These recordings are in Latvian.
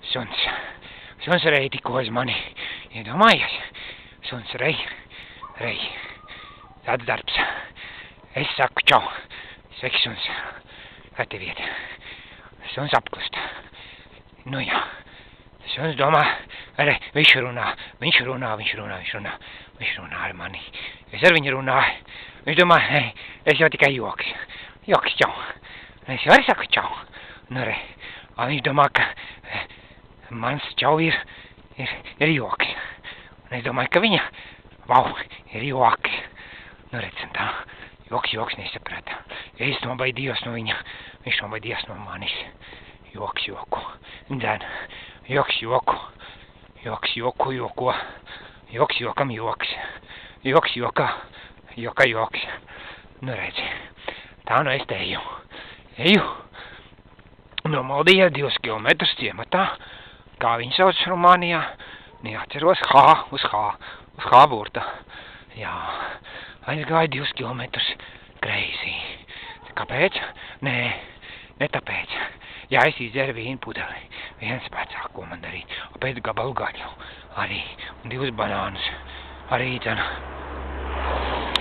Suns rej tikko uz mani iedomājies. Suns rej. Tāds darbs. Es saku čau. Sveiki, suns. Kā tev iet? Suns apklust. Nu jā. Suns domā, viņš runā ar mani. Es ar viņu runāju. Viņš domā, es jau tikai joks. Joks čau. Es jau arī saku čau. Nu re. Viņš domā, ka mans čau ir joks. Un es domāju, ka viņa, ir joks. Nu redz, un tā, joks nesaprata. Es nobaidījos no viņa, viņš nobaidījās no manis. Joks joku. Dzen, joks joku. Joks joku joko. Joks jokam joks. Joks jokā. Joka joks. Nu redzi, tā nu es te eju. No Moldijas 2 kilometrus ciematā, kā viņi sauc Rumānijā, neatceros, uz H burta. Jā, aizgāju 2 kilometrus kreisī. Kāpēc? Ne tāpēc. Jā, es izdzēru vīnu pudeli. Viens pēcāk, ko man darīt. Un pēc gabalu gaļu arī. Un 2 banānus arī dzenu.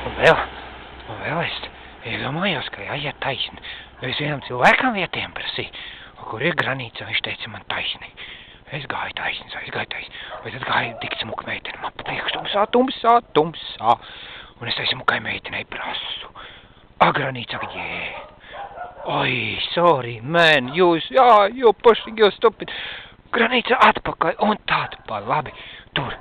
Un vēl es iedomājos, ka jāiet taisni. Es vienam cilvēkam vietiem prasīju, kur ir granīca, viņš teica man taisni. Es gāju taisni. Vai tad gāju tik smuka meiteni, man priekš tumsā. Un es tai smukai meitenei prasu. Granīca, Oi, sorry, man, you pushing, you stupid. Granīca atpakaļ, un tāda pa labi, tur.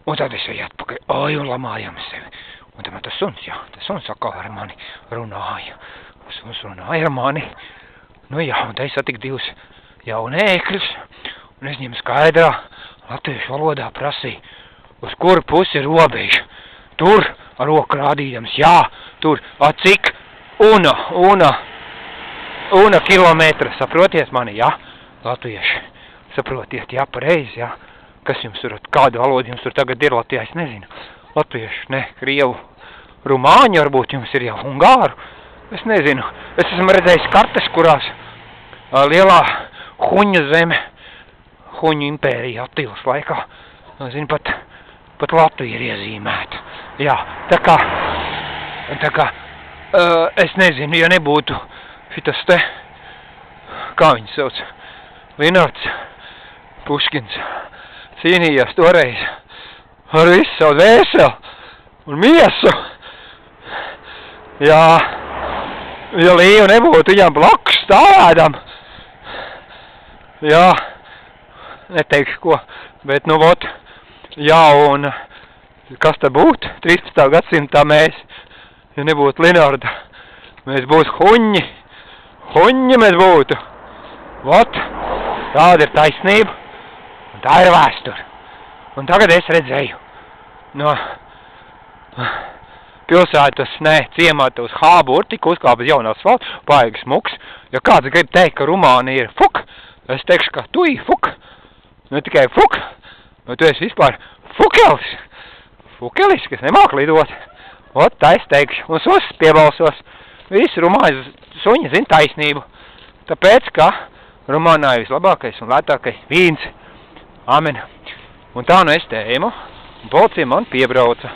Un tad es eju atpakaļ, un lamājam sevi. Un tad man tas suns atkal ar mani runāja. Suns runāja ar mani. Nu jā, un tad es satiku 2 jaunēkļus, un es viņiem skaidrā latviešu valodā prasīju, uz kuru pusi robeža. Tur, ar roku rādījams, jā, tur, cik, una kilometra, saprotiet mani, jā, latvieši, saprotiet, jā, pareizi, jā, kas jums tur, kādu valodu jums tur tagad ir Latvijā, es nezinu, latvieši, ne, krievu, rumāņu, varbūt jums ir jau ungāru, es nezinu, es esmu redzējis kartes, kurās lielā Huņu zeme, Huņu impērija Attilas laikā, zinu, pat Latvija ir iezīmēta, jā, tā kā, es nezinu, ja nebūtu šitas te, kā viņu sauc, Linards Puškins, cīnījās toreiz ar visu savu dvēseli un miesu. Jā, ja Līva nebūtu viņam blakus stāvādam. Jā, neteikšu ko, bet nu vot, jā, un kas tad būtu? 13. gadsimtā mēs, ja nebūtu Linarda, mēs būtu Huņi mēs būtu. Vot, tāda ir taisnība, un tā ir vēsture. Un tagad es redzēju no pilsētas, ciemata uz H burtiku, uzkāpa jaunu asfaltu, paigi smuks. Ja kāds grib teikt, ka Rumānija ir fuk, es teikšu, ka tu fuk. Ne tikai fuk, bet tu esi vispār fukelis, kas nemāk lidot. Vot, tā es teikšu. Un sos piebalsos. Visi rumāņi suņi zina taisnību. Tāpēc, ka Rumānijā ir vislabākais un lētākais vīns. Amen. Un tā nu es te ejmu, un policija man piebrauca.